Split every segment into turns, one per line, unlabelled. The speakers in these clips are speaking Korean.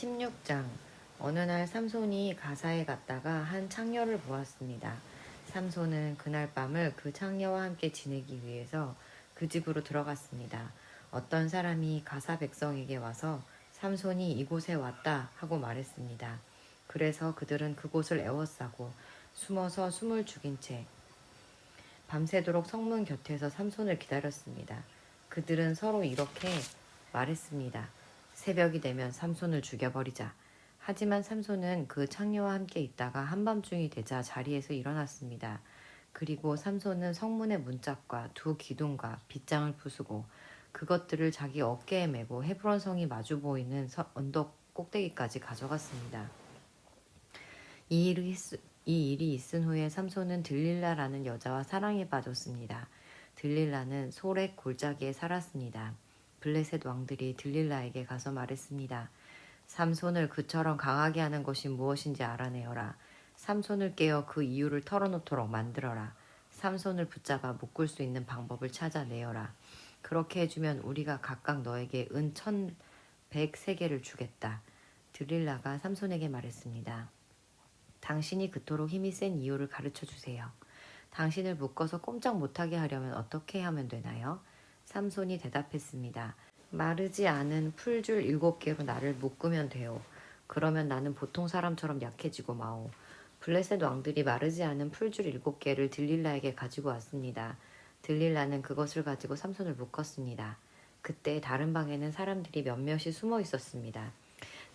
16장. 어느 날 삼손이 가사에 갔다가 한 창녀를 보았습니다. 삼손은 그날 밤을 그 창녀와 함께 지내기 위해서 그 집으로 들어갔습니다. 어떤 사람이 가사 백성에게 와서 삼손이 이곳에 왔다 하고 말했습니다. 그래서 그들은 그곳을 에워싸고 숨어서 숨을 죽인 채 밤새도록 성문 곁에서 삼손을 기다렸습니다. 그들은 서로 이렇게 말했습니다. 새벽이 되면 삼손을 죽여버리자. 하지만 삼손은 그 창녀와 함께 있다가 한밤중이 되자 자리에서 일어났습니다. 그리고 삼손은 성문의 문짝과 두 기둥과 빗장을 부수고 그것들을 자기 어깨에 메고 헤브론 성이 마주 보이는 언덕 꼭대기까지 가져갔습니다. 이 일이 있은 후에 삼손은 들릴라라는 여자와 사랑에 빠졌습니다. 들릴라는 소렉 골짜기에 살았습니다. 블레셋 왕들이 들릴라에게 가서 말했습니다. 삼손을 그처럼 강하게 하는 것이 무엇인지 알아내어라. 삼손을 깨어 그 이유를 털어놓도록 만들어라. 삼손을 붙잡아 묶을 수 있는 방법을 찾아내어라. 그렇게 해주면 우리가 각각 너에게 은 1,103개를 주겠다. 들릴라가 삼손에게 말했습니다. 당신이 그토록 힘이 센 이유를 가르쳐 주세요. 당신을 묶어서 꼼짝 못하게 하려면 어떻게 하면 되나요? 삼손이 대답했습니다. 마르지 않은 풀줄 7개로 나를 묶으면 돼요. 그러면 나는 보통 사람처럼 약해지고 마오. 블레셋 왕들이 마르지 않은 풀줄 7개를 들릴라에게 가지고 왔습니다. 들릴라는 그것을 가지고 삼손을 묶었습니다. 그때 다른 방에는 사람들이 몇몇이 숨어 있었습니다.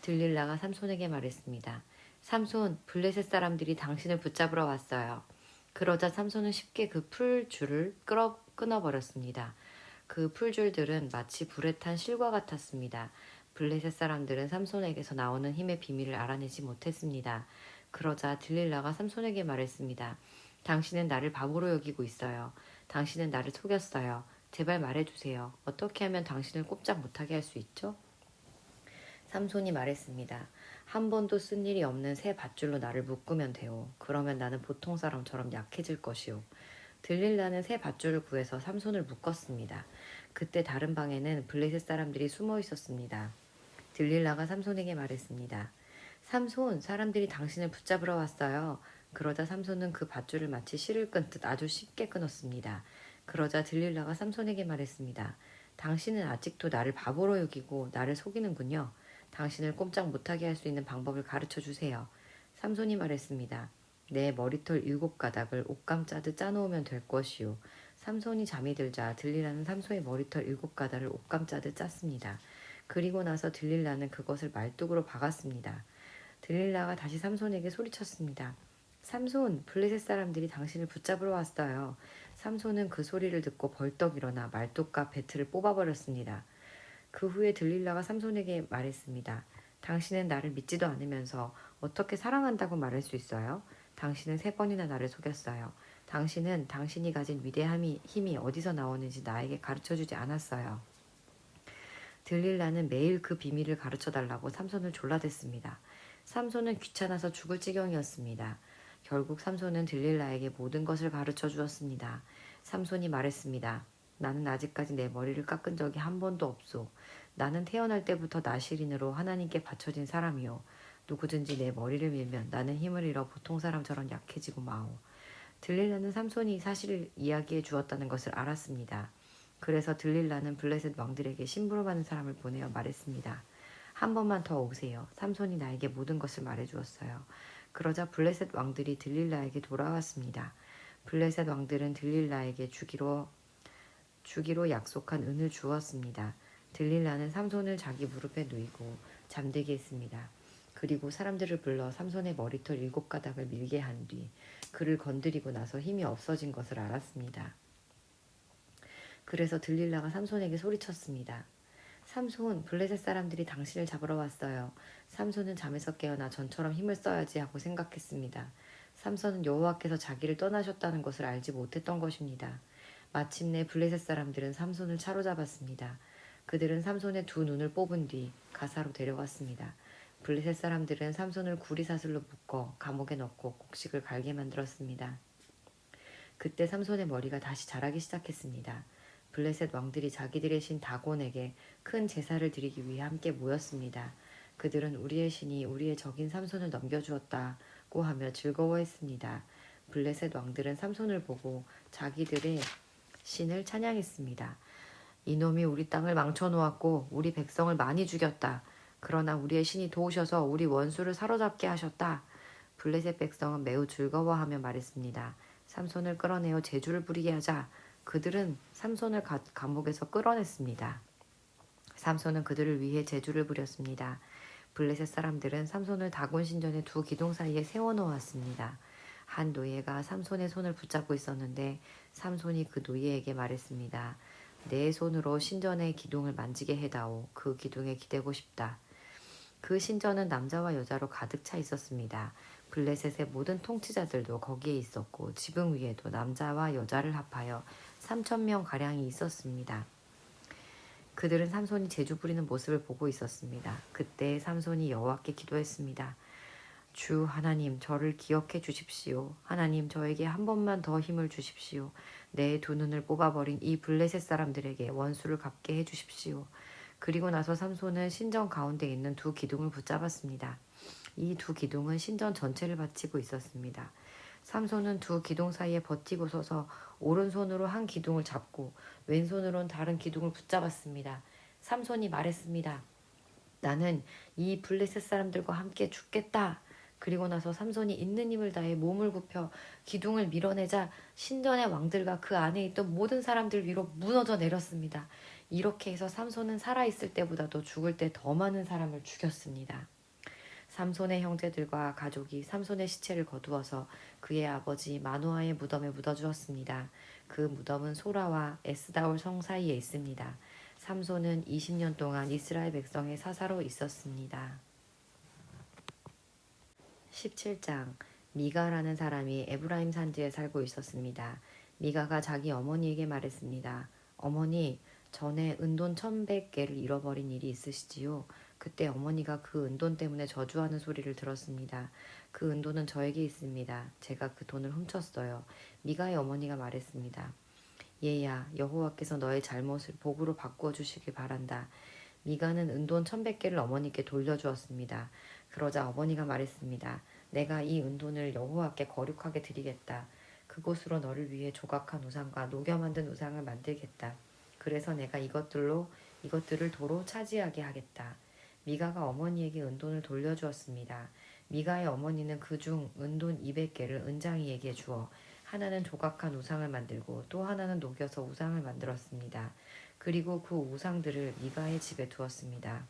들릴라가 삼손에게 말했습니다. 삼손, 블레셋 사람들이 당신을 붙잡으러 왔어요. 그러자 삼손은 쉽게 그 풀줄을 끊어버렸습니다. 그 풀줄들은 마치 불에 탄 실과 같았습니다. 블레셋 사람들은 삼손에게서 나오는 힘의 비밀을 알아내지 못했습니다. 그러자 들릴라가 삼손에게 말했습니다. 당신은 나를 바보로 여기고 있어요. 당신은 나를 속였어요. 제발 말해주세요. 어떻게 하면 당신을 꼼짝 못하게 할 수 있죠? 삼손이 말했습니다. 한 번도 쓴 일이 없는 새 밧줄로 나를 묶으면 돼요. 그러면 나는 보통 사람처럼 약해질 것이요. 들릴라는 새 밧줄을 구해서 삼손을 묶었습니다. 그때 다른 방에는 블레셋 사람들이 숨어 있었습니다. 들릴라가 삼손에게 말했습니다. 삼손, 사람들이 당신을 붙잡으러 왔어요. 그러자 삼손은 그 밧줄을 마치 실을 끊듯 아주 쉽게 끊었습니다. 그러자 들릴라가 삼손에게 말했습니다. 당신은 아직도 나를 바보로 여기고 나를 속이는군요. 당신을 꼼짝 못하게 할 수 있는 방법을 가르쳐 주세요. 삼손이 말했습니다. 내 머리털 7가닥을 옷감 짜듯 짜놓으면 될 것이요. 삼손이 잠이 들자 들릴라는 삼손의 머리털 7가닥을 옷감 짜듯 짰습니다. 그리고 나서 들릴라는 그것을 말뚝으로 박았습니다. 들릴라가 다시 삼손에게 소리쳤습니다. 삼손, 블레셋 사람들이 당신을 붙잡으러 왔어요. 삼손은 그 소리를 듣고 벌떡 일어나 말뚝과 배틀을 뽑아버렸습니다. 그 후에 들릴라가 삼손에게 말했습니다. 당신은 나를 믿지도 않으면서 어떻게 사랑한다고 말할 수 있어요? 당신은 3번이나 나를 속였어요. 당신은 당신이 가진 힘이 어디서 나오는지 나에게 가르쳐주지 않았어요. 들릴라는 매일 그 비밀을 가르쳐달라고 삼손을 졸라댔습니다. 삼손은 귀찮아서 죽을 지경이었습니다. 결국 삼손은 들릴라에게 모든 것을 가르쳐 주었습니다. 삼손이 말했습니다. 나는 아직까지 내 머리를 깎은 적이 한 번도 없소. 나는 태어날 때부터 나시린으로 하나님께 바쳐진 사람이요. 누구든지 내 머리를 밀면 나는 힘을 잃어 보통 사람처럼 약해지고 마오. 들릴라는 삼손이 사실을 이야기해 주었다는 것을 알았습니다. 그래서 들릴라는 블레셋 왕들에게 심부름하는 사람을 보내어 말했습니다. 한 번만 더 오세요. 삼손이 나에게 모든 것을 말해주었어요. 그러자 블레셋 왕들이 들릴라에게 돌아왔습니다. 블레셋 왕들은 들릴라에게 주기로 약속한 은을 주었습니다. 들릴라는 삼손을 자기 무릎에 누이고 잠들게 했습니다. 그리고 사람들을 불러 삼손의 머리털 7가닥을 밀게 한 뒤 그를 건드리고 나서 힘이 없어진 것을 알았습니다. 그래서 들릴라가 삼손에게 소리쳤습니다. 삼손, 블레셋 사람들이 당신을 잡으러 왔어요. 삼손은 잠에서 깨어나 전처럼 힘을 써야지 하고 생각했습니다. 삼손은 여호와께서 자기를 떠나셨다는 것을 알지 못했던 것입니다. 마침내 블레셋 사람들은 삼손을 차로잡았습니다. 그들은 삼손의 2눈을 뽑은 뒤 가사로 데려갔습니다. 블레셋 사람들은 삼손을 구리사슬로 묶어 감옥에 넣고 곡식을 갈게 만들었습니다. 그때 삼손의 머리가 다시 자라기 시작했습니다. 블레셋 왕들이 자기들의 신 다곤에게 큰 제사를 드리기 위해 함께 모였습니다. 그들은 우리의 신이 우리의 적인 삼손을 넘겨주었다고 하며 즐거워했습니다. 블레셋 왕들은 삼손을 보고 자기들의 신을 찬양했습니다. 이놈이 우리 땅을 망쳐놓았고 우리 백성을 많이 죽였다. 그러나 우리의 신이 도우셔서 우리 원수를 사로잡게 하셨다. 블레셋 백성은 매우 즐거워하며 말했습니다. 삼손을 끌어내어 제주를 부리게 하자. 그들은 삼손을 감옥에서 끌어냈습니다. 삼손은 그들을 위해 제주를 부렸습니다. 블레셋 사람들은 삼손을 다곤 신전의 두 기둥 사이에 세워놓았습니다. 한 노예가 삼손의 손을 붙잡고 있었는데 삼손이 그 노예에게 말했습니다. 내 손으로 신전의 기둥을 만지게 해다오. 그 기둥에 기대고 싶다. 그 신전은 남자와 여자로 가득 차 있었습니다. 블레셋의 모든 통치자들도 거기에 있었고 지붕 위에도 남자와 여자를 합하여 3,000명 가량이 있었습니다. 그들은 삼손이 제주 부리는 모습을 보고 있었습니다. 그때 삼손이 여호와께 기도했습니다. 주 하나님, 저를 기억해 주십시오. 하나님, 저에게 한 번만 더 힘을 주십시오. 내 두 눈을 뽑아버린 이 블레셋 사람들에게 원수를 갚게 해 주십시오. 그리고 나서 삼손은 신전 가운데 있는 두 기둥을 붙잡았습니다. 이 두 기둥은 신전 전체를 받치고 있었습니다. 삼손은 두 기둥 사이에 버티고 서서 오른손으로 한 기둥을 잡고 왼손으로는 다른 기둥을 붙잡았습니다. 삼손이 말했습니다. 나는 이 블레셋 사람들과 함께 죽겠다. 그리고 나서 삼손이 있는 힘을 다해 몸을 굽혀 기둥을 밀어내자 신전의 왕들과 그 안에 있던 모든 사람들 위로 무너져 내렸습니다. 이렇게 해서 삼손은 살아있을 때보다도 죽을 때 더 많은 사람을 죽였습니다. 삼손의 형제들과 가족이 삼손의 시체를 거두어서 그의 아버지 마노아의 무덤에 묻어주었습니다. 그 무덤은 소라와 에스다올 성 사이에 있습니다. 삼손은 20년 동안 이스라엘 백성의 사사로 있었습니다. 17장 미가라는 사람이 에브라임 산지에 살고 있었습니다. 미가가 자기 어머니에게 말했습니다. 어머니, 전에 은돈 1,100개를 잃어버린 일이 있으시지요? 그때 어머니가 그 은돈 때문에 저주하는 소리를 들었습니다. 그 은돈은 저에게 있습니다. 제가 그 돈을 훔쳤어요. 미가의 어머니가 말했습니다. 얘야, 여호와께서 너의 잘못을 복으로 바꾸어 주시길 바란다. 미가는 은돈 1,100개를 어머니께 돌려주었습니다. 그러자 어머니가 말했습니다. 내가 이 은돈을 여호와께 거룩하게 드리겠다. 그곳으로 너를 위해 조각한 우상과 녹여 만든 우상을 만들겠다. 그래서 내가 이것들을 도로 차지하게 하겠다. 미가가 어머니에게 은돈을 돌려주었습니다. 미가의 어머니는 그중 은돈 200개를 은장이에게 주어 하나는 조각한 우상을 만들고 또 하나는 녹여서 우상을 만들었습니다. 그리고 그 우상들을 미가의 집에 두었습니다.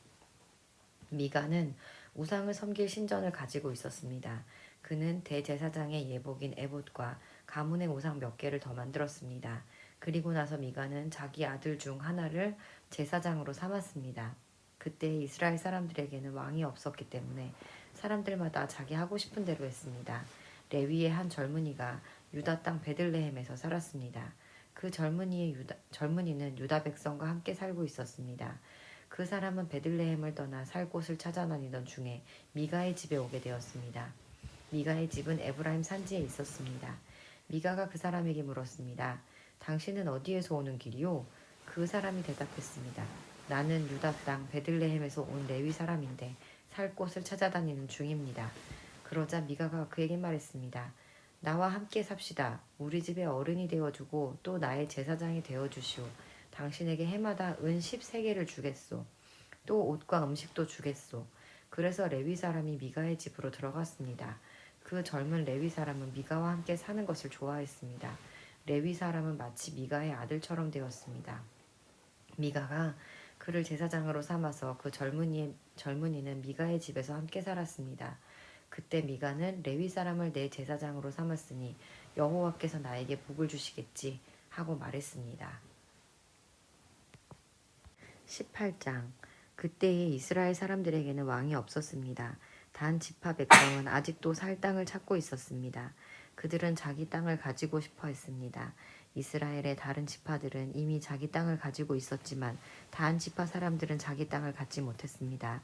미가는 우상을 섬길 신전을 가지고 있었습니다. 그는 대제사장의 예복인 에봇과 가문의 우상 몇 개를 더 만들었습니다. 그리고 나서 미가는 자기 아들 중 하나를 제사장으로 삼았습니다. 그때 이스라엘 사람들에게는 왕이 없었기 때문에 사람들마다 자기 하고 싶은 대로 했습니다. 레위의 한 젊은이가 유다 땅 베들레헴에서 살았습니다. 그 젊은이는 유다 백성과 함께 살고 있었습니다. 그 사람은 베들레헴을 떠나 살 곳을 찾아다니던 중에 미가의 집에 오게 되었습니다. 미가의 집은 에브라임 산지에 있었습니다. 미가가 그 사람에게 물었습니다. 당신은 어디에서 오는 길이요? 그 사람이 대답했습니다. 나는 유다 땅 베들레헴에서 온 레위 사람인데 살 곳을 찾아다니는 중입니다. 그러자 미가가 그에게 말했습니다. 나와 함께 삽시다. 우리 집에 어른이 되어주고 또 나의 제사장이 되어주시오. 당신에게 해마다 은 13개를 주겠소. 또 옷과 음식도 주겠소. 그래서 레위 사람이 미가의 집으로 들어갔습니다. 그 젊은 레위 사람은 미가와 함께 사는 것을 좋아했습니다. 레위 사람은 마치 미가의 아들처럼 되었습니다. 미가가 그를 제사장으로 삼아서 그 젊은이는 미가의 집에서 함께 살았습니다. 그때 미가는 레위 사람을 내 제사장으로 삼았으니 여호와께서 나에게 복을 주시겠지 하고 말했습니다. 18장 그때에 이스라엘 사람들에게는 왕이 없었습니다. 단 지파 백성은 아직도 살 땅을 찾고 있었습니다. 그들은 자기 땅을 가지고 싶어 했습니다. 이스라엘의 다른 지파들은 이미 자기 땅을 가지고 있었지만 단 지파 사람들은 자기 땅을 갖지 못했습니다.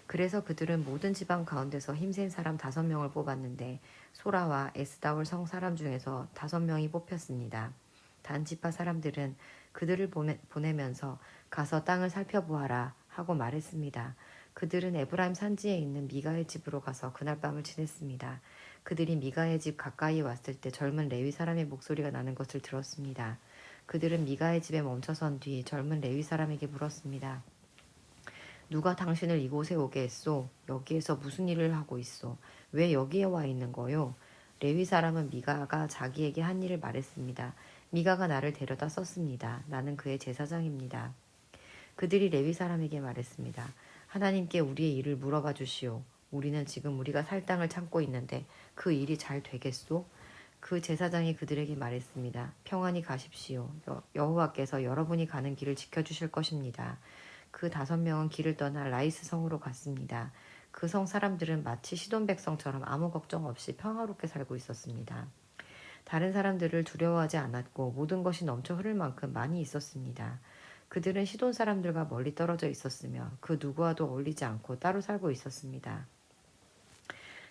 그래서 그들은 모든 지방 가운데서 힘센 사람 5명을 뽑았는데 소라와 에스다올 성 사람 중에서 5명이 뽑혔습니다. 단 지파 사람들은 그들을 보내면서 가서 땅을 살펴보아라 하고 말했습니다. 그들은 에브라임 산지에 있는 미가의 집으로 가서 그날 밤을 지냈습니다. 그들이 미가의 집 가까이 왔을 때 젊은 레위 사람의 목소리가 나는 것을 들었습니다. 그들은 미가의 집에 멈춰선 뒤 젊은 레위 사람에게 물었습니다. 누가 당신을 이곳에 오게 했소? 여기에서 무슨 일을 하고 있소? 왜 여기에 와 있는 거요? 레위 사람은 미가가 자기에게 한 일을 말했습니다. 미가가 나를 데려다 썼습니다. 나는 그의 제사장입니다. 그들이 레위 사람에게 말했습니다. 하나님께 우리의 일을 물어봐 주시오. 우리는 지금 우리가 살 땅을 찾고 있는데 그 일이 잘 되겠소? 그 제사장이 그들에게 말했습니다. 평안히 가십시오. 여호와께서 여러분이 가는 길을 지켜주실 것입니다. 그 5명은 길을 떠나 라이스 성으로 갔습니다. 그 성 사람들은 마치 시돈 백성처럼 아무 걱정 없이 평화롭게 살고 있었습니다. 다른 사람들을 두려워하지 않았고 모든 것이 넘쳐 흐를 만큼 많이 있었습니다. 그들은 시돈 사람들과 멀리 떨어져 있었으며 그 누구와도 어울리지 않고 따로 살고 있었습니다.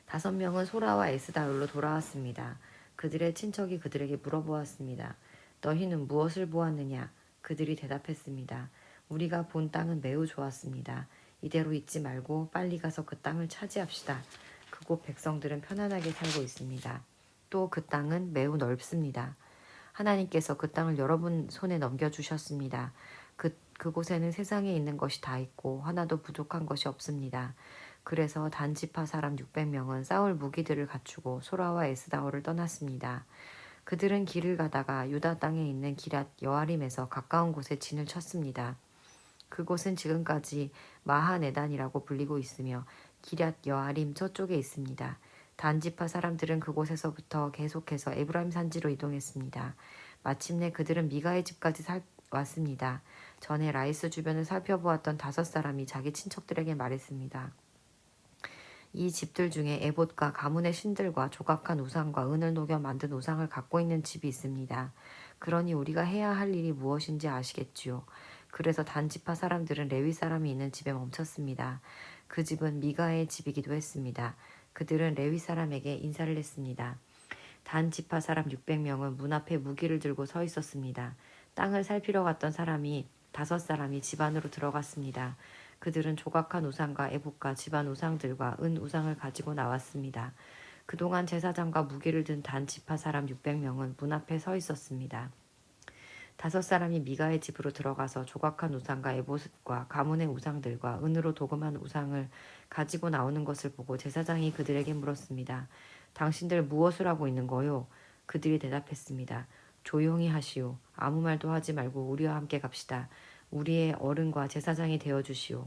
5명은 소라와 에스다울로 돌아왔습니다. 그들의 친척이 그들에게 물어보았습니다. 너희는 무엇을 보았느냐? 그들이 대답했습니다. 우리가 본 땅은 매우 좋았습니다. 이대로 있지 말고 빨리 가서 그 땅을 차지합시다. 그곳 백성들은 편안하게 살고 있습니다. 또 그 땅은 매우 넓습니다. 하나님께서 그 땅을 여러분 손에 넘겨주셨습니다. 그곳에는 세상에 있는 것이 다 있고 하나도 부족한 것이 없습니다. 그래서 단지파 사람 600명은 싸울 무기들을 갖추고 소라와 에스다올을 떠났습니다. 그들은 길을 가다가 유다 땅에 있는 기랏 여아림에서 가까운 곳에 진을 쳤습니다. 그곳은 지금까지 마하네단이라고 불리고 있으며 기럇 여아림 저쪽에 있습니다. 단지파 사람들은 그곳에서부터 계속해서 에브라임 산지로 이동했습니다. 마침내 그들은 미가의 집까지 왔습니다. 전에 라이스 주변을 살펴보았던 5사람이 자기 친척들에게 말했습니다. 이 집들 중에 에봇과 가문의 신들과 조각한 우상과 은을 녹여 만든 우상을 갖고 있는 집이 있습니다. 그러니 우리가 해야 할 일이 무엇인지 아시겠지요. 그래서 단지파 사람들은 레위 사람이 있는 집에 멈췄습니다. 그 집은 미가의 집이기도 했습니다. 그들은 레위 사람에게 인사를 했습니다. 단지파 사람 600명은 문 앞에 무기를 들고 서 있었습니다. 땅을 살피러 갔던 5사람이 집 안으로 들어갔습니다. 그들은 조각한 우상과 에봇과 집안 우상들과 은 우상을 가지고 나왔습니다. 그동안 제사장과 무기를 든 단지파 사람 600명은 문 앞에 서 있었습니다. 5사람이 미가의 집으로 들어가서 조각한 우상과 에봇과 가문의 우상들과 은으로 도금한 우상을 가지고 나오는 것을 보고 제사장이 그들에게 물었습니다. 당신들 무엇을 하고 있는 거요? 그들이 대답했습니다. 조용히 하시오. 아무 말도 하지 말고 우리와 함께 갑시다. 우리의 어른과 제사장이 되어주시오.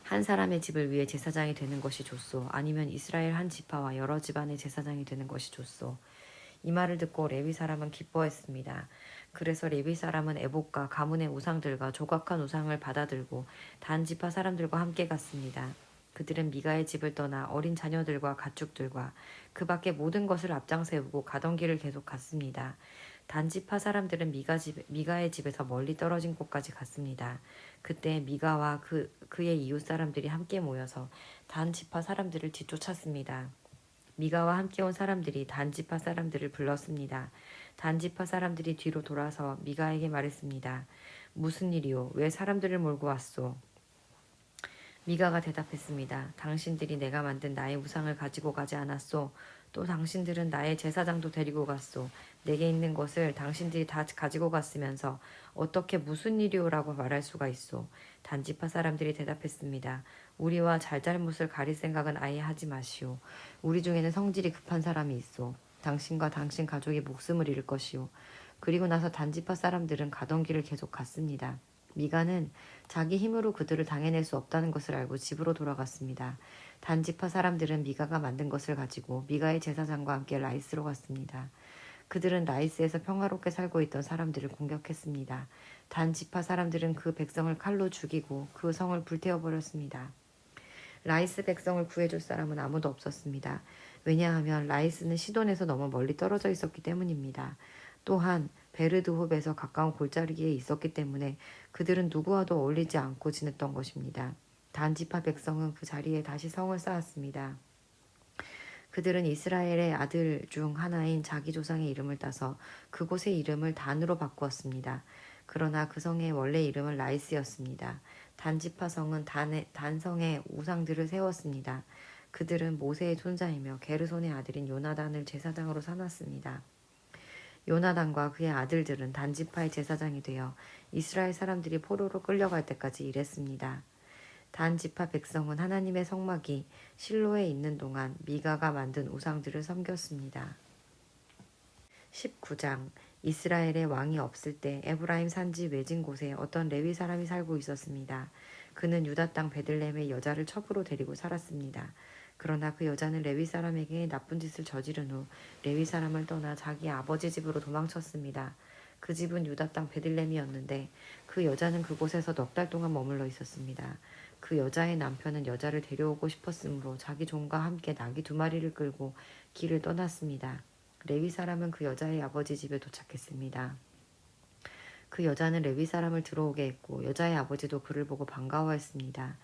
한 사람의 집을 위해 제사장이 되는 것이 좋소. 아니면 이스라엘 한 지파와 여러 집안의 제사장이 되는 것이 좋소. 이 말을 듣고 레위 사람은 기뻐했습니다. 그래서 레위 사람은 에봇과 가문의 우상들과 조각한 우상을 받아들고 단 지파 사람들과 함께 갔습니다. 그들은 미가의 집을 떠나 어린 자녀들과 가축들과 그 밖의 모든 것을 앞장 세우고 가던 길을 계속 갔습니다. 단지파 사람들은 미가의 집에서 멀리 떨어진 곳까지 갔습니다. 그때 미가와 그의 이웃 사람들이 함께 모여서 단지파 사람들을 뒤쫓았습니다. 미가와 함께 온 사람들이 단지파 사람들을 불렀습니다. 단지파 사람들이 뒤로 돌아서 미가에게 말했습니다. 무슨 일이오? 왜 사람들을 몰고 왔소? 미가가 대답했습니다. 당신들이 내가 만든 나의 우상을 가지고 가지 않았소. 또 당신들은 나의 제사장도 데리고 갔소. 내게 있는 것을 당신들이 다 가지고 갔으면서 어떻게 무슨 일이오라고 말할 수가 있소. 단지파 사람들이 대답했습니다. 우리와 잘잘못을 가릴 생각은 아예 하지 마시오. 우리 중에는 성질이 급한 사람이 있소. 당신과 당신 가족이 목숨을 잃을 것이오. 그리고 나서 단지파 사람들은 가던 길을 계속 갔습니다. 미가는 자기 힘으로 그들을 당해낼 수 없다는 것을 알고 집으로 돌아갔습니다. 단지파 사람들은 미가가 만든 것을 가지고 미가의 제사장과 함께 라이스로 갔습니다. 그들은 라이스에서 평화롭게 살고 있던 사람들을 공격했습니다. 단지파 사람들은 그 백성을 칼로 죽이고 그 성을 불태워버렸습니다. 라이스 백성을 구해줄 사람은 아무도 없었습니다. 왜냐하면 라이스는 시돈에서 너무 멀리 떨어져 있었기 때문입니다. 또한 베르드홉에서 가까운 골짜기에 있었기 때문에 그들은 누구와도 어울리지 않고 지냈던 것입니다. 단지파 백성은 그 자리에 다시 성을 쌓았습니다. 그들은 이스라엘의 아들 중 하나인 자기 조상의 이름을 따서 그곳의 이름을 단으로 바꾸었습니다. 그러나 그 성의 원래 이름은 라이스였습니다. 단지파성은 단성의 우상들을 세웠습니다. 그들은 모세의 손자이며 게르손의 아들인 요나단을 제사장으로 삼았습니다. 요나단과 그의 아들들은 단지파의 제사장이 되어 이스라엘 사람들이 포로로 끌려갈 때까지 일했습니다. 단지파 백성은 하나님의 성막이 실로에 있는 동안 미가가 만든 우상들을 섬겼습니다. 19장 이스라엘의 왕이 없을 때 에브라임 산지 외진 곳에 어떤 레위 사람이 살고 있었습니다. 그는 유다 땅 베들레헴의 여자를 첩으로 데리고 살았습니다. 그러나 그 여자는 레위 사람에게 나쁜 짓을 저지른 후 레위 사람을 떠나 자기 아버지 집으로 도망쳤습니다. 그 집은 유다 땅 베들레헴이었는데 그 여자는 그곳에서 넉 달 동안 머물러 있었습니다. 그 여자의 남편은 여자를 데려오고 싶었으므로 자기 종과 함께 나귀 2마리를 끌고 길을 떠났습니다. 레위 사람은 그 여자의 아버지 집에 도착했습니다. 그 여자는 레위 사람을 들어오게 했고 여자의 아버지도 그를 보고 반가워했습니다.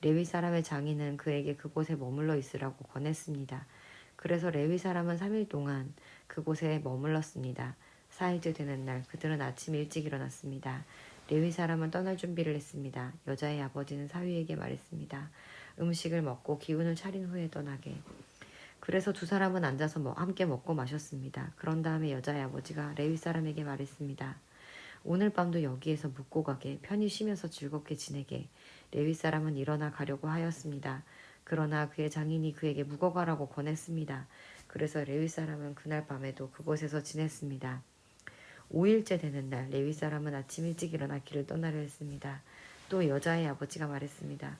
레위 사람의 장인은 그에게 그곳에 머물러 있으라고 권했습니다. 그래서 레위 사람은 3일 동안 그곳에 머물렀습니다. 4일째 되는 날 그들은 아침 일찍 일어났습니다. 레위 사람은 떠날 준비를 했습니다. 여자의 아버지는 사위에게 말했습니다. 음식을 먹고 기운을 차린 후에 떠나게. 그래서 두 사람은 앉아서 함께 먹고 마셨습니다. 그런 다음에 여자의 아버지가 레위 사람에게 말했습니다. 오늘 밤도 여기에서 묵고 가게, 편히 쉬면서 즐겁게 지내게. 레위 사람은 일어나 가려고 하였습니다. 그러나 그의 장인이 그에게 묵어가라고 권했습니다. 그래서 레위 사람은 그날 밤에도 그곳에서 지냈습니다. 5일째 되는 날 레위 사람은 아침 일찍 일어나 길을 떠나려 했습니다. 또 여자의 아버지가 말했습니다.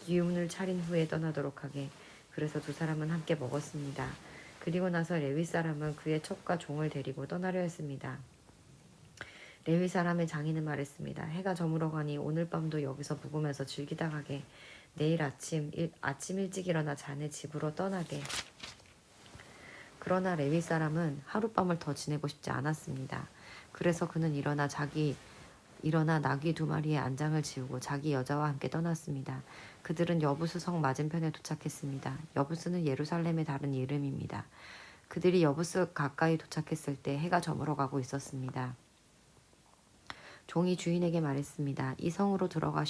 기운을 차린 후에 떠나도록 하게. 그래서 두 사람은 함께 먹었습니다. 그리고 나서 레위 사람은 그의 첩과 종을 데리고 떠나려 했습니다. 레위 사람의 장인은 말했습니다. 해가 저물어 가니 오늘 밤도 여기서 묵으면서 즐기다 가게. 내일 아침 일찍 일어나 자네 집으로 떠나게. 그러나 레위 사람은 하룻밤을 더 지내고 싶지 않았습니다. 그래서 그는 일어나 나귀 2마리의 안장을 지우고 자기 여자와 함께 떠났습니다. 그들은 여부스 성 맞은편에 도착했습니다. 여부스는 예루살렘의 다른 이름입니다. 그들이 여부스 가까이 도착했을 때 해가 저물어가고 있었습니다. 종이 주인에게 말했습니다. 이 성으로 들어가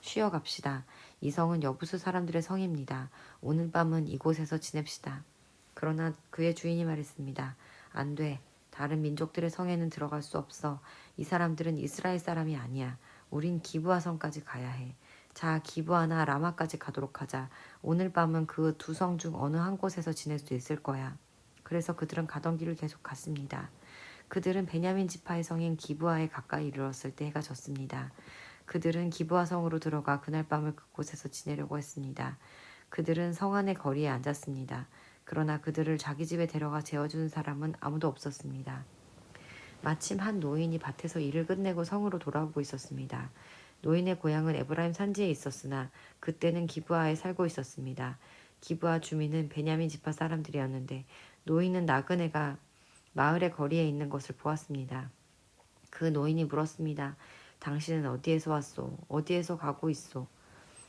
쉬어 갑시다. 이 성은 여부스 사람들의 성입니다. 오늘 밤은 이곳에서 지냅시다. 그러나 그의 주인이 말했습니다. 안 돼. 다른 민족들의 성에는 들어갈 수 없어. 이 사람들은 이스라엘 사람이 아니야. 우린 기브아 성까지 가야 해. 자, 기브아나 라마까지 가도록 하자. 오늘 밤은 그 2성 중 어느 한 곳에서 지낼 수 있을 거야. 그래서 그들은 가던 길을 계속 갔습니다. 그들은 베냐민 지파의 성인 기브아에 가까이 이르렀을 때 해가 졌습니다. 그들은 기브아 성으로 들어가 그날 밤을 그곳에서 지내려고 했습니다. 그들은 성 안의 거리에 앉았습니다. 그러나 그들을 자기 집에 데려가 재워주는 사람은 아무도 없었습니다. 마침 한 노인이 밭에서 일을 끝내고 성으로 돌아오고 있었습니다. 노인의 고향은 에브라임 산지에 있었으나 그때는 기브아에 살고 있었습니다. 기브아 주민은 베냐민 지파 사람들이었는데 노인은 나그네가 마을의 거리에 있는 것을 보았습니다. 그 노인이 물었습니다. 당신은 어디에서 왔소? 어디에서 가고 있소?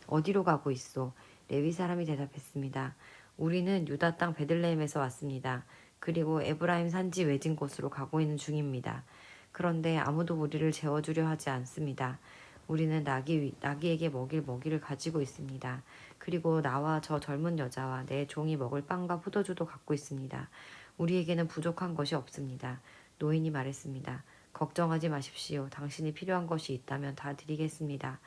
어디로 가고 있소? 레위 사람이 대답했습니다. 우리는 유다 땅 베들레헴에서 왔습니다. 그리고 에브라임 산지 외진 곳으로 가고 있는 중입니다. 그런데 아무도 우리를 재워주려 하지 않습니다. 우리는 나귀에게 먹일 먹이를 가지고 있습니다. 그리고 나와 저 젊은 여자와 내 종이 먹을 빵과 포도주도 갖고 있습니다. 우리에게는 부족한 것이 없습니다. 노인이 말했습니다. 걱정하지 마십시오. 당신이 필요한 것이 있다면 다 드리겠습니다.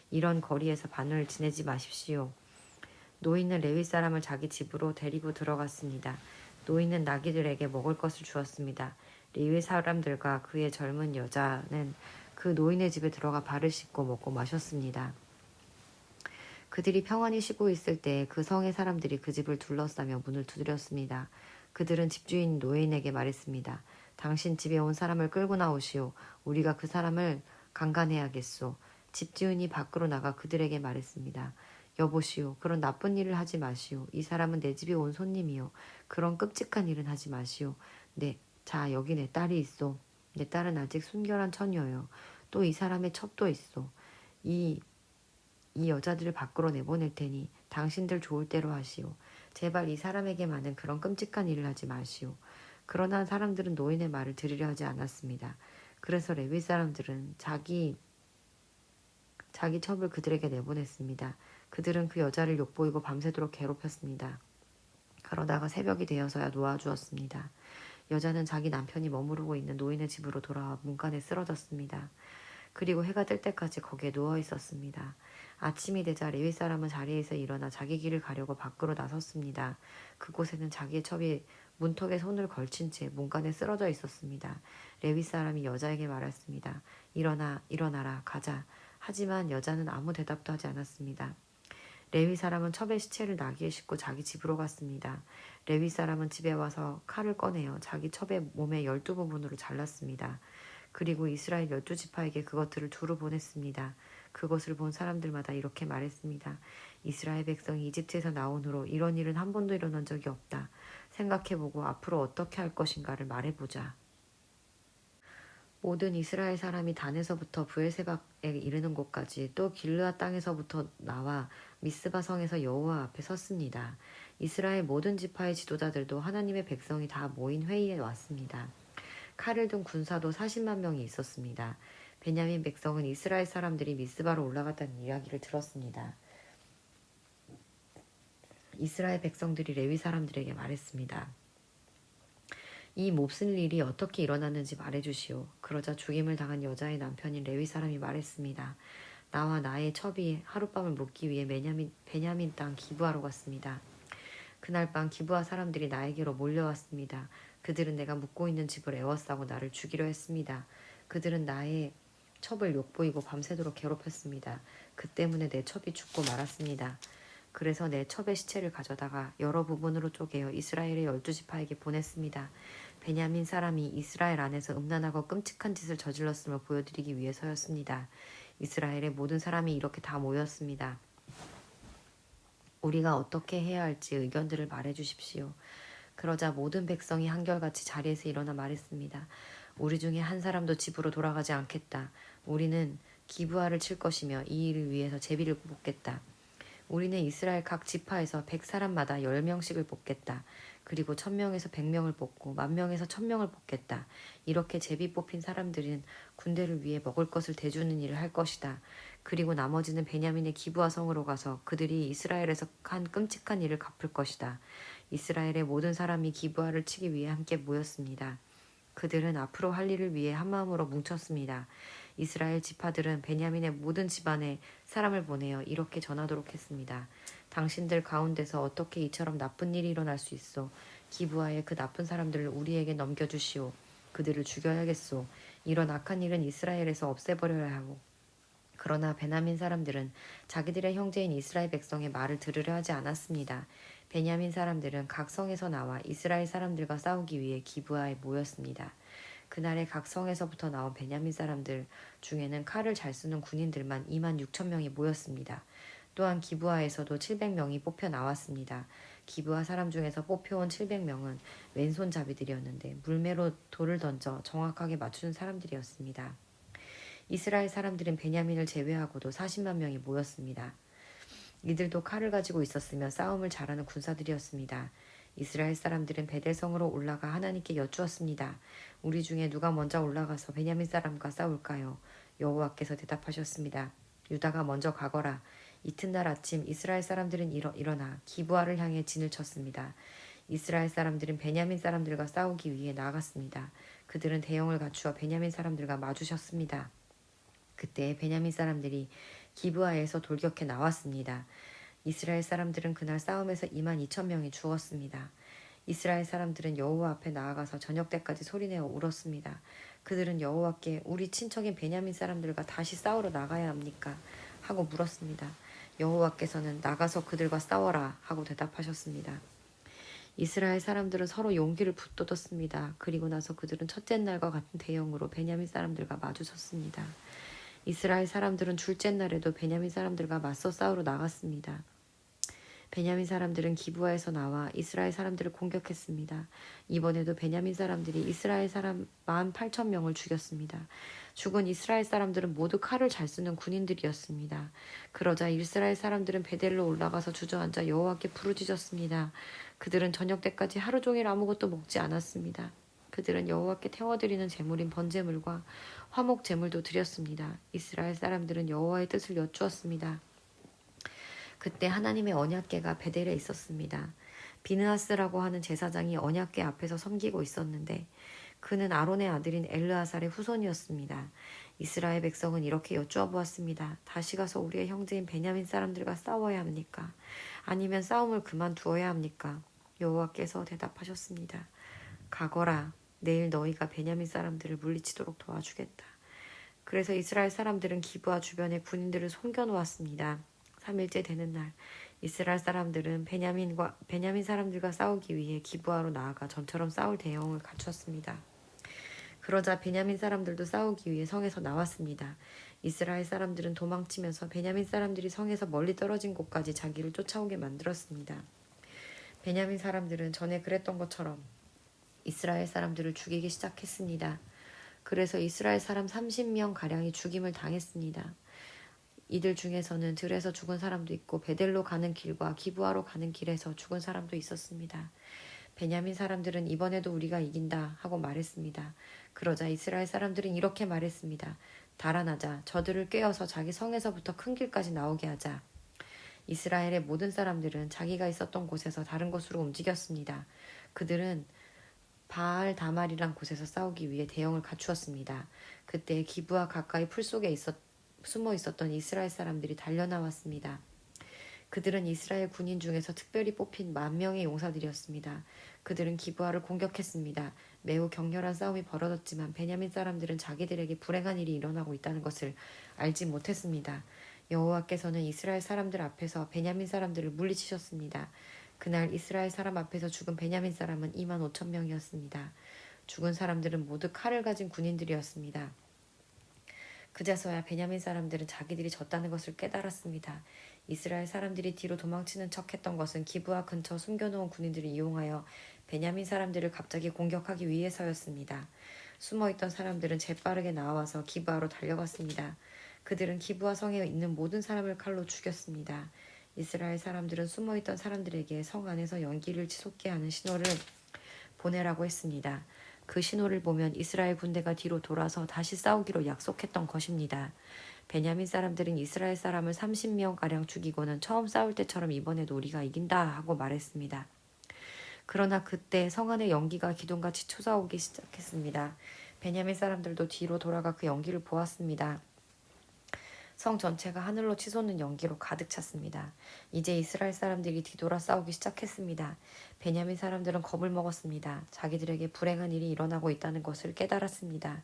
이런 거리에서 반을 지내지 마십시오. 노인은 레위 사람을 자기 집으로 데리고 들어갔습니다. 노인은 나귀들에게 먹을 것을 주었습니다. 레위 사람들과 그의 젊은 여자는 그 노인의 집에 들어가 발을 씻고 먹고 마셨습니다. 그들이 평안히 쉬고 있을 때 그 성의 사람들이 그 집을 둘러싸며 문을 두드렸습니다. 그들은 집주인 노인에게 말했습니다. 당신 집에 온 사람을 끌고 나오시오. 우리가 그 사람을 강간해야겠소. 집주인이 밖으로 나가 그들에게 말했습니다. 여보시오. 그런 나쁜 일을 하지 마시오. 이 사람은 내 집에 온 손님이요. 그런 끔찍한 일은 하지 마시오. 네, 자 여기 내 딸이 있소. 내 딸은 아직 순결한 처녀요. 또 이 사람의 첩도 있소. 이 여자들을 밖으로 내보낼 테니 당신들 좋을 대로 하시오. 제발 이 사람에게만은 그런 끔찍한 일을 하지 마시오. 그러나 사람들은 노인의 말을 들으려 하지 않았습니다. 그래서 레위 사람들은 자기 자기 첩을 그들에게 내보냈습니다. 그들은 그 여자를 욕보이고 밤새도록 괴롭혔습니다. 그러다가 새벽이 되어서야 놓아주었습니다. 여자는 자기 남편이 머무르고 있는 노인의 집으로 돌아와 문간에 쓰러졌습니다. 그리고 해가 뜰 때까지 거기에 누워 있었습니다. 아침이 되자 레위 사람은 자리에서 일어나 자기 길을 가려고 밖으로 나섰습니다. 그곳에는 자기의 첩이 문턱에 손을 걸친 채 문간에 쓰러져 있었습니다. 레위 사람이 여자에게 말했습니다. 일어나, 일어나라, 가자. 하지만 여자는 아무 대답도 하지 않았습니다. 레위 사람은 첩의 시체를 나귀에 싣고 자기 집으로 갔습니다. 레위 사람은 집에 와서 칼을 꺼내어 자기 첩의 몸의 12부분으로 잘랐습니다. 그리고 이스라엘 12지파에게 그것들을 두루 보냈습니다. 그것을 본 사람들마다 이렇게 말했습니다. 이스라엘 백성이 이집트에서 나온 후로 이런 일은 한 번도 일어난 적이 없다. 생각해보고 앞으로 어떻게 할 것인가를 말해보자. 모든 이스라엘 사람이 단에서부터 브엘세바에 이르는 곳까지 또 길르앗 땅에서부터 나와 미스바 성에서 여호와 앞에 섰습니다. 이스라엘 모든 지파의 지도자들도 하나님의 백성이 다 모인 회의에 왔습니다. 칼을 든 군사도 40만 명이 있었습니다. 베냐민 백성은 이스라엘 사람들이 미스바로 올라갔다는 이야기를 들었습니다. 이스라엘 백성들이 레위 사람들에게 말했습니다. 이 몹쓸 일이 어떻게 일어났는지 말해주시오. 그러자 죽임을 당한 여자의 남편인 레위 사람이 말했습니다. 나와 나의 첩이 하룻밤을 묵기 위해 베냐민 땅 기브아로 갔습니다. 그날 밤 기브아 사람들이 나에게로 몰려왔습니다. 그들은 내가 묵고 있는 집을 에워싸고 나를 죽이려 했습니다. 그들은 나의 첩을 욕보이고 밤새도록 괴롭혔습니다. 그 때문에 내 첩이 죽고 말았습니다. 그래서 내 첩의 시체를 가져다가 여러 부분으로 쪼개어 이스라엘의 12지파에게 보냈습니다. 베냐민 사람이 이스라엘 안에서 음란하고 끔찍한 짓을 저질렀음을 보여드리기 위해서였습니다. 이스라엘의 모든 사람이 이렇게 다 모였습니다. 우리가 어떻게 해야 할지 의견들을 말해주십시오. 그러자 모든 백성이 한결같이 자리에서 일어나 말했습니다. 우리 중에 한 사람도 집으로 돌아가지 않겠다. 우리는 기브아를 칠 것이며 이 일을 위해서 제비를 뽑겠다. 우리는 이스라엘 각 지파에서 100사람마다 10명씩을 뽑겠다. 그리고 1000명에서 100명을 뽑고 10,000명에서 1000명을 뽑겠다. 이렇게 제비 뽑힌 사람들은 군대를 위해 먹을 것을 대주는 일을 할 것이다. 그리고 나머지는 베냐민의 기브아 성으로 가서 그들이 이스라엘에서 한 끔찍한 일을 갚을 것이다. 이스라엘의 모든 사람이 기브아를 치기 위해 함께 모였습니다. 그들은 앞으로 할 일을 위해 한마음으로 뭉쳤습니다. 이스라엘 지파들은 베냐민의 모든 집안에 사람을 보내어 이렇게 전하도록 했습니다. 당신들 가운데서 어떻게 이처럼 나쁜 일이 일어날 수 있어? 기브아의 그 나쁜 사람들을 우리에게 넘겨주시오. 그들을 죽여야겠소. 이런 악한 일은 이스라엘에서 없애버려야 하고. 그러나 베냐민 사람들은 자기들의 형제인 이스라엘 백성의 말을 들으려 하지 않았습니다. 베냐민 사람들은 각 성에서 나와 이스라엘 사람들과 싸우기 위해 기브아에 모였습니다. 그날에 각 성에서부터 나온 베냐민 사람들 중에는 칼을 잘 쓰는 군인들만 26,000명이 모였습니다. 또한 기브아에서도 700명이 뽑혀 나왔습니다. 기브아 사람 중에서 뽑혀온 700명은 왼손잡이들이었는데 물매로 돌을 던져 정확하게 맞추는 사람들이었습니다. 이스라엘 사람들은 베냐민을 제외하고도 40만 명이 모였습니다. 이들도 칼을 가지고 있었으며 싸움을 잘하는 군사들이었습니다. 이스라엘 사람들은 베델성으로 올라가 하나님께 여쭈었습니다. 우리 중에 누가 먼저 올라가서 베냐민 사람과 싸울까요? 여호와께서 대답하셨습니다. 유다가 먼저 가거라. 이튿날 아침 이스라엘 사람들은 일어나 기브아를 향해 진을 쳤습니다. 이스라엘 사람들은 베냐민 사람들과 싸우기 위해 나아갔습니다. 그들은 대형을 갖추어 베냐민 사람들과 마주쳤습니다. 그때 베냐민 사람들이 기브아에서 돌격해 나왔습니다. 이스라엘 사람들은 그날 싸움에서 22,000명이 죽었습니다. 이스라엘 사람들은 여호와 앞에 나아가서 저녁 때까지 소리내어 울었습니다. 그들은 여호와께 우리 친척인 베냐민 사람들과 다시 싸우러 나가야 합니까? 하고 물었습니다. 여호와께서는 나가서 그들과 싸워라 하고 대답하셨습니다. 이스라엘 사람들은 서로 용기를 붙돋았습니다. 그리고 나서 그들은 첫째 날과 같은 대형으로 베냐민 사람들과 마주섰습니다. 이스라엘 사람들은 둘째 날에도 베냐민 사람들과 맞서 싸우러 나갔습니다. 베냐민 사람들은 기브아에서 나와 이스라엘 사람들을 공격했습니다. 이번에도 베냐민 사람들이 이스라엘 사람 18,000명을 죽였습니다. 죽은 이스라엘 사람들은 모두 칼을 잘 쓰는 군인들이었습니다. 그러자 이스라엘 사람들은 베델로 올라가서 주저앉아 여호와께 부르짖었습니다. 그들은 저녁 때까지 하루 종일 아무것도 먹지 않았습니다. 그들은 여호와께 태워드리는 제물인 번제물과 화목 제물도 드렸습니다. 이스라엘 사람들은 여호와의 뜻을 여쭈었습니다. 그때 하나님의 언약궤가 베델에 있었습니다. 비느하스라고 하는 제사장이 언약궤 앞에서 섬기고 있었는데 그는 아론의 아들인 엘르아살의 후손이었습니다. 이스라엘 백성은 이렇게 여쭈어 보았습니다. 다시 가서 우리의 형제인 베냐민 사람들과 싸워야 합니까? 아니면 싸움을 그만두어야 합니까? 여호와께서 대답하셨습니다. 가거라. 내일 너희가 베냐민 사람들을 물리치도록 도와주겠다. 그래서 이스라엘 사람들은 기브아 주변에 군인들을 숨겨놓았습니다. 3일째 되는 날 이스라엘 사람들은 베냐민 사람들과 싸우기 위해 기브아로 나아가 전처럼 싸울 대형을 갖추었습니다. 그러자 베냐민 사람들도 싸우기 위해 성에서 나왔습니다. 이스라엘 사람들은 도망치면서 베냐민 사람들이 성에서 멀리 떨어진 곳까지 자기를 쫓아오게 만들었습니다. 베냐민 사람들은 전에 그랬던 것처럼 이스라엘 사람들을 죽이기 시작했습니다. 그래서 이스라엘 사람 30명 가량이 죽임을 당했습니다. 이들 중에서는 들에서 죽은 사람도 있고 베델로 가는 길과 기브아로 가는 길에서 죽은 사람도 있었습니다. 베냐민 사람들은 이번에도 우리가 이긴다 하고 말했습니다. 그러자 이스라엘 사람들은 이렇게 말했습니다. 달아나자. 저들을 꿰어서 자기 성에서부터 큰 길까지 나오게 하자. 이스라엘의 모든 사람들은 자기가 있었던 곳에서 다른 곳으로 움직였습니다. 그들은 바알 다말이란 곳에서 싸우기 위해 대형을 갖추었습니다. 그때 기브아 가까이 풀 속에 숨어 있었던 이스라엘 사람들이 달려나왔습니다. 그들은 이스라엘 군인 중에서 특별히 뽑힌 10,000명의 용사들이었습니다. 그들은 기브아를 공격했습니다. 매우 격렬한 싸움이 벌어졌지만 베냐민 사람들은 자기들에게 불행한 일이 일어나고 있다는 것을 알지 못했습니다. 여호와께서는 이스라엘 사람들 앞에서 베냐민 사람들을 물리치셨습니다. 그날 이스라엘 사람 앞에서 죽은 베냐민 사람은 25,000명이었습니다. 죽은 사람들은 모두 칼을 가진 군인들이었습니다. 그제서야 베냐민 사람들은 자기들이 졌다는 것을 깨달았습니다. 이스라엘 사람들이 뒤로 도망치는 척했던 것은 기브아 근처 숨겨놓은 군인들을 이용하여 베냐민 사람들을 갑자기 공격하기 위해서였습니다. 숨어있던 사람들은 재빠르게 나와서 기브아로 달려갔습니다. 그들은 기브아 성에 있는 모든 사람을 칼로 죽였습니다. 이스라엘 사람들은 숨어있던 사람들에게 성 안에서 연기를 치솟게 하는 신호를 보내라고 했습니다. 그 신호를 보면 이스라엘 군대가 뒤로 돌아서 다시 싸우기로 약속했던 것입니다. 베냐민 사람들은 이스라엘 사람을 30명가량 죽이고는 처음 싸울 때처럼 이번에도 우리가 이긴다 하고 말했습니다. 그러나 그때 성 안에 연기가 기둥같이 솟아오기 시작했습니다. 베냐민 사람들도 뒤로 돌아가 그 연기를 보았습니다. 성 전체가 하늘로 치솟는 연기로 가득 찼습니다. 이제 이스라엘 사람들이 뒤돌아 싸우기 시작했습니다. 베냐민 사람들은 겁을 먹었습니다. 자기들에게 불행한 일이 일어나고 있다는 것을 깨달았습니다.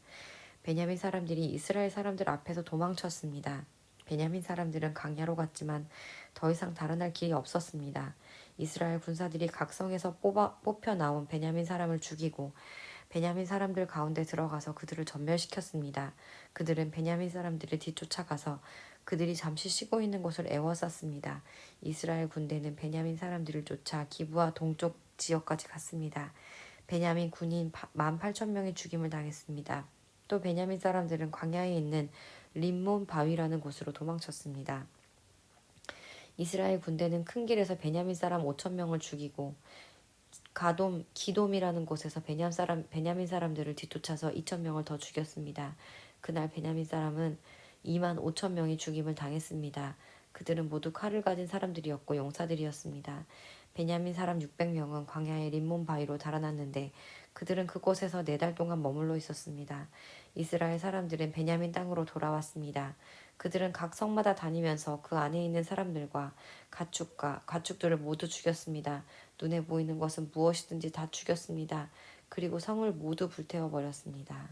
베냐민 사람들이 이스라엘 사람들 앞에서 도망쳤습니다. 베냐민 사람들은 강야로 갔지만 더 이상 달아날 길이 없었습니다. 이스라엘 군사들이 각 성에서 뽑혀 나온 베냐민 사람을 죽이고 베냐민 사람들 가운데 들어가서 그들을 전멸시켰습니다. 그들은 베냐민 사람들을 뒤쫓아가서 그들이 잠시 쉬고 있는 곳을 에워쌌습니다. 이스라엘 군대는 베냐민 사람들을 쫓아 기브아 동쪽 지역까지 갔습니다. 베냐민 군인 18,000명이 죽임을 당했습니다. 또 베냐민 사람들은 광야에 있는 림몬 바위라는 곳으로 도망쳤습니다. 이스라엘 군대는 큰 길에서 베냐민 사람 5,000명을 죽이고 기돔이라는 곳에서 베냐민 사람들을 뒤쫓아서 2,000명을 더 죽였습니다. 그날 베냐민 사람은 25,000명이 죽임을 당했습니다. 그들은 모두 칼을 가진 사람들이었고 용사들이었습니다. 베냐민 사람 600명은 광야의 림몬 바위로 달아났는데 그들은 그곳에서 4달 동안 머물러 있었습니다. 이스라엘 사람들은 베냐민 땅으로 돌아왔습니다. 그들은 각 성마다 다니면서 그 안에 있는 사람들과 가축들을 모두 죽였습니다. 눈에 보이는 것은 무엇이든지 다 죽였습니다. 그리고 성을 모두 불태워 버렸습니다.